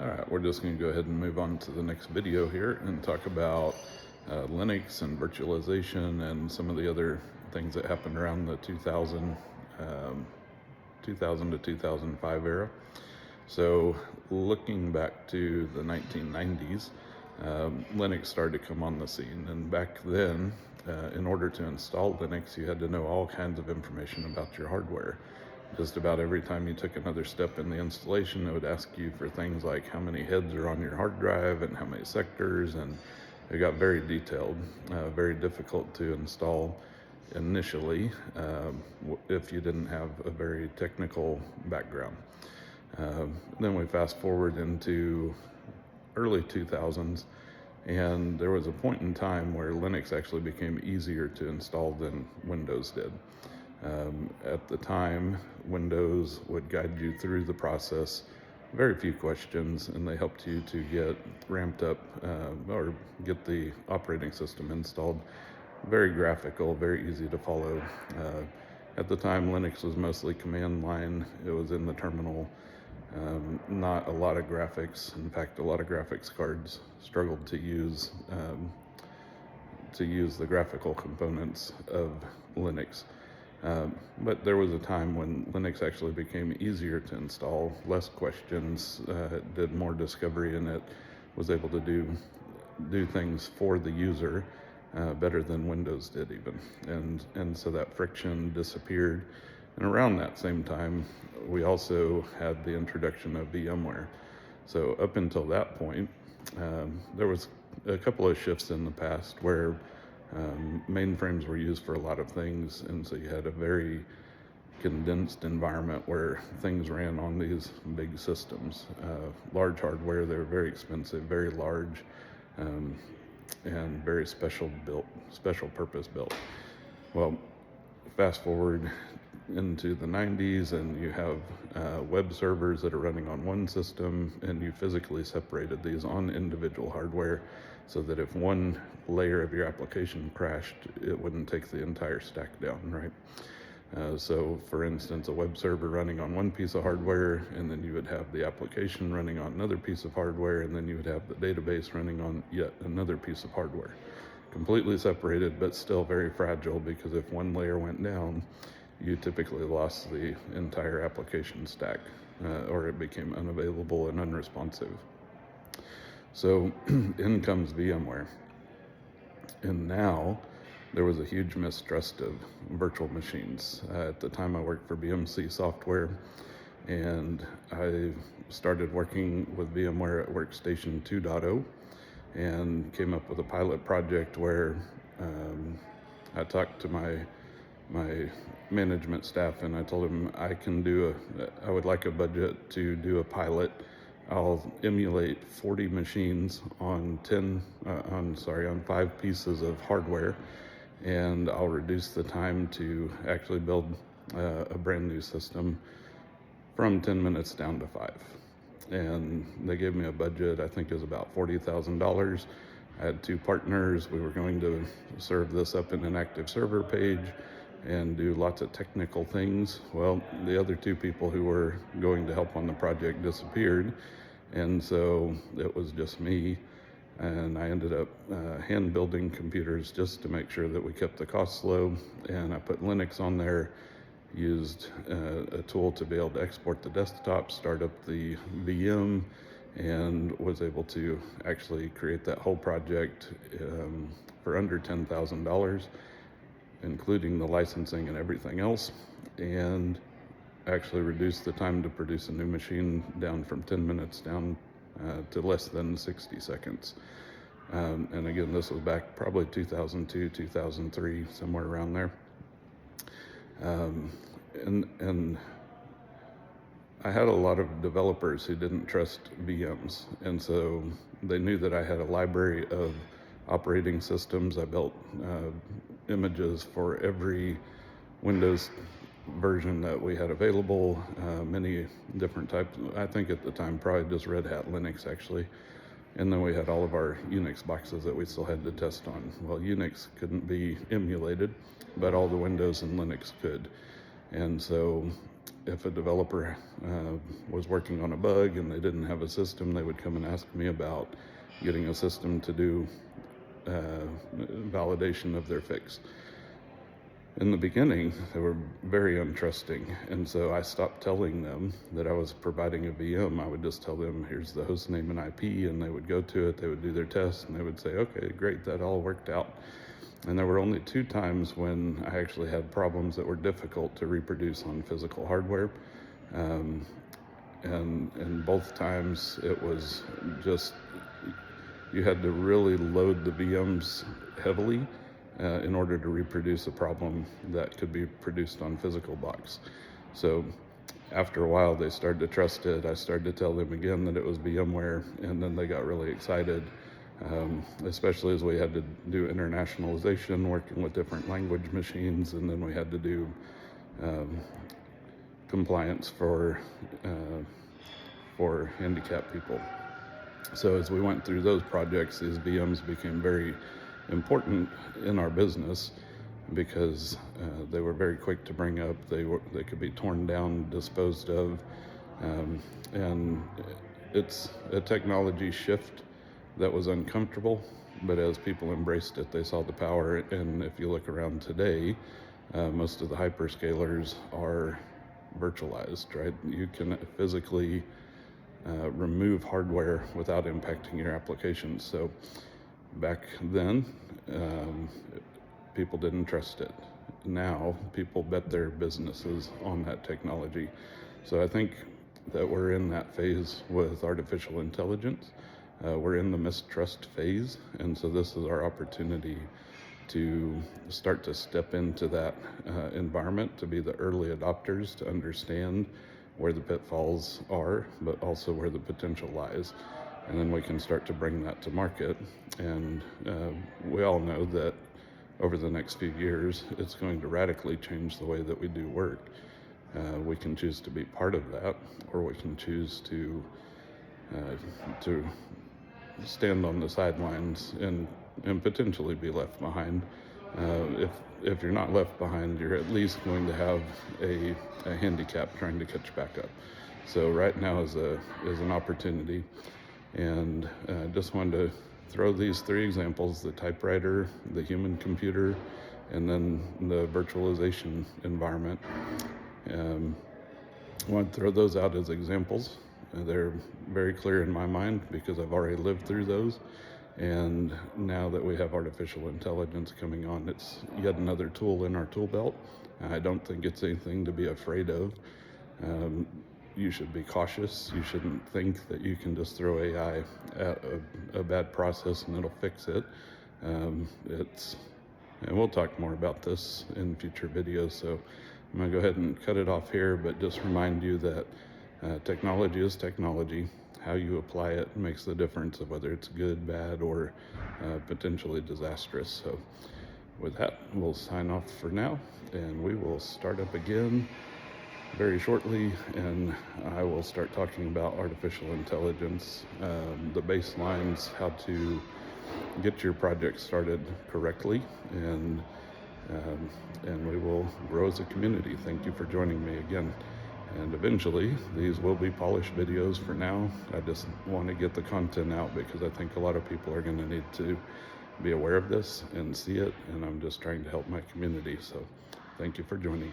Alright, we're just going to go ahead and move on to the next video here and talk about Linux and virtualization and some of the other things that happened around the 2000 to 2005 era. So looking back to the 1990s, Linux started to come on the scene, and back then in order to install Linux you had to know all kinds of information about your hardware. Just about every time you took another step in the installation, it would ask you for things like how many heads are on your hard drive and how many sectors, and it got very detailed, very difficult to install initially if you didn't have a very technical background. Then we fast forward into early 2000s, and there was a point in time where Linux actually became easier to install than Windows did. At the time, Windows would guide you through the process, very few questions, and they helped you to get ramped up or get the operating system installed. Very graphical, very easy to follow. At the time, Linux was mostly command line. It was in the terminal. Not a lot of graphics. In fact, a lot of graphics cards struggled to use the graphical components of Linux. But there was a time when Linux actually became easier to install, less questions, did more discovery, and it was able to do things for the user better than Windows did even. And so that friction disappeared. And around that same time, we also had the introduction of VMware. So up until that point, there was a couple of shifts in the past where mainframes were used for a lot of things, and so you had a very condensed environment where things ran on these big systems. Large hardware, they were very expensive, very large, and very special purpose built. Well, fast forward into the 90s, and you have web servers that are running on one system, and you physically separated these on individual hardware so that if one layer of your application crashed, it wouldn't take the entire stack down, right? So for instance, a web server running on one piece of hardware, and then you would have the application running on another piece of hardware, and then you would have the database running on yet another piece of hardware. Completely separated, but still very fragile, because if one layer went down, you typically lost the entire application stack, or it became unavailable and unresponsive. So in comes VMware. And now there was a huge mistrust of virtual machines. At the time I worked for BMC Software, and I started working with VMware at Workstation 2.0 and came up with a pilot project where I talked to my management staff, and I told them I would like a budget to do a pilot. I'll emulate 40 machines on 5 pieces of hardware, and I'll reduce the time to actually build a brand new system from 10 minutes down to 5. And they gave me a budget, I think it was about $40,000. I had 2 partners. We were going to serve this up in an active server page and do lots of technical things. Well, the other 2 people who were going to help on the project disappeared, and so it was just me, and I ended up hand building computers just to make sure that we kept the costs low. And I put Linux on there, used a tool to be able to export the desktop, start up the VM, and was able to actually create that whole project for under $10,000, including the licensing and everything else, and actually reduced the time to produce a new machine down from 10 minutes down to less than 60 seconds. And again, this was back probably 2002, 2003, somewhere around there. And I had a lot of developers who didn't trust VMs, and so they knew that I had a library of operating systems. I built images for every Windows version that we had available, many different types. I think at the time probably just Red Hat Linux actually. And then we had all of our Unix boxes that we still had to test on. Well, Unix couldn't be emulated, but all the Windows and Linux could. And so if a developer was working on a bug and they didn't have a system, they would come and ask me about getting a system to do validation of their fix. In the beginning, they were very untrusting, and so I stopped telling them that I was providing a VM. I would just tell them, here's the host name and IP, and they would go to it, they would do their tests, and they would say, okay, great, that all worked out. And there were only 2 times when I actually had problems that were difficult to reproduce on physical hardware. And both times it was just, you had to really load the VMs heavily in order to reproduce a problem that could be produced on physical box. So after a while, they started to trust it. I started to tell them again that it was VMware, and then they got really excited, especially as we had to do internationalization, working with different language machines, and then we had to do compliance for handicapped people. So as we went through those projects, these VMs became very important in our business because they were very quick to bring up. They could be torn down, disposed of, and it's a technology shift that was uncomfortable, but as people embraced it, they saw the power. And if you look around today, most of the hyperscalers are virtualized, right? You can physically remove hardware without impacting your applications. So back then, people didn't trust it. Now, people bet their businesses on that technology. So I think that we're in that phase with artificial intelligence. We're in the mistrust phase, and so this is our opportunity to start to step into that environment, to be the early adopters, to understand where the pitfalls are, but also where the potential lies. And then we can start to bring that to market. And we all know that over the next few years, it's going to radically change the way that we do work. We can choose to be part of that, or we can choose to stand on the sidelines and potentially be left behind. If you're not left behind, you're at least going to have a handicap trying to catch back up. So right now is an opportunity, and just wanted to throw these 3 examples: the typewriter, the human computer, and then the virtualization environment. I want to throw those out as examples. They're very clear in my mind because I've already lived through those. And now that we have artificial intelligence coming on, it's yet another tool in our tool belt. I don't think it's anything to be afraid of. You should be cautious. You shouldn't think that you can just throw AI at a bad process and it'll fix it. And we'll talk more about this in future videos. So I'm gonna go ahead and cut it off here, but just remind you that technology is technology. How you apply it makes the difference of whether it's good, bad, or potentially disastrous. So with that, we'll sign off for now, and we will start up again very shortly, and I will start talking about artificial intelligence, the baselines, how to get your project started correctly, and we will grow as a community. Thank you for joining me again. And eventually, these will be polished videos. For now, I just want to get the content out because I think a lot of people are going to need to be aware of this and see it, and I'm just trying to help my community. So thank you for joining.